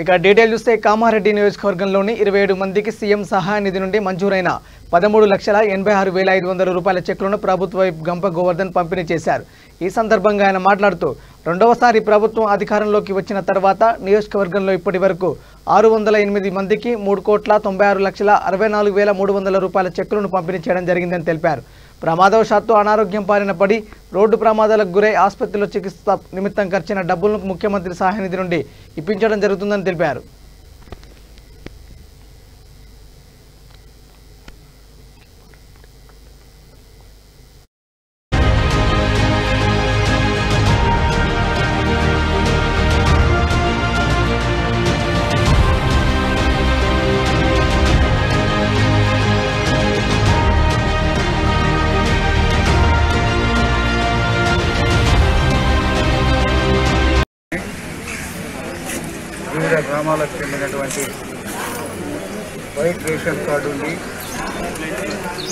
ఇక డీటెయిల్ చూస్తే కామారెడ్డి నియోజకవర్గంలోని 27 మందికి సీఎం సహాయ నిధి నుండి మంజూరైన 13,86,500 రూపాయల చెక్కులను ప్రభుత్వ వైపు గంప గోవర్ధన్ పంపిణీ చేశారు. ఈ సందర్భంగా ఆయన మాట్లాడుతూ రెండవసారి ప్రభుత్వం అధికారంలోకి వచ్చిన తర్వాత నియోజకవర్గంలో ఇప్పటి వరకు 608 మందికి 3,96,64,300 రూపాయల చెక్కులను పంపిణీ చేయడం జరిగిందని తెలిపారు. ప్రమాదవశాత్తు అనారోగ్యం పారిన పడి రోడ్డు ప్రమాదాలకు గురై ఆసుపత్రిలో చికిత్స నిమిత్తం ఖర్చైన డబ్బులను ముఖ్యమంత్రి సహాయ నిధి నుండి ఇప్పించడం జరుగుతుందని తెలిపారు. వివిధ గ్రామాలకు చెందినటువంటి వైట్ రేషన్ కార్డు ఉండి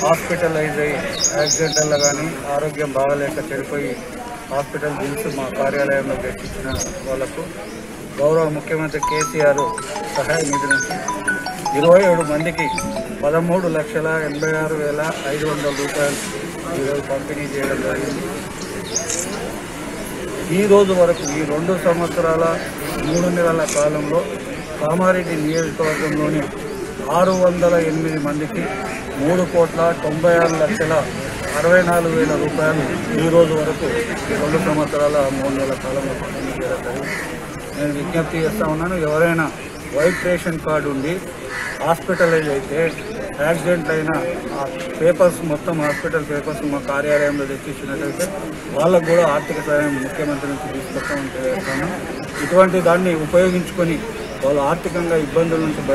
హాస్పిటలైజ్ అయ్యి యాక్సిడెంటల్లో కానీ ఆరోగ్యం బాగలేక చెడిపోయి హాస్పిటల్ బిల్స్ మా కార్యాలయంలో తెచ్చించిన వాళ్లకు గౌరవ ముఖ్యమంత్రి కేసీఆర్ సహాయ నిధి నుంచి 27 మందికి 13,86,500 రూపాయలు ఈరోజు పంపిణీ చేయడం జరిగింది. ఈ రోజు వరకు ఈ 2 సంవత్సరాల 3 నెలల కాలంలో కామారెడ్డి నియోజకవర్గంలోని 608 మందికి 3,96,64,000 రూపాయలు ఈ రోజు వరకు 2 సంవత్సరాల 3 నెలల కాలంలో పంపిణీ చేయడం జరిగింది. నేను విజ్ఞప్తి చేస్తా ఉన్నాను, ఎవరైనా వైట్ రేషన్ కార్డు ఉండి హాస్పిటలైజ్ అయితే యాక్సిడెంట్ అయిన ఆ పేపర్స్ మొత్తం హాస్పిటల్ పేపర్స్ మా కార్యాలయంలో తెచ్చిచ్చినట్టయితే వాళ్ళకు కూడా ఆర్థిక సహాయం ముఖ్యమంత్రి నుంచి తీసుకొస్తామని తెలియజేస్తాను. ఇటువంటి దాన్ని ఉపయోగించుకొని వాళ్ళు ఆర్థికంగా ఇబ్బందుల నుంచి బయట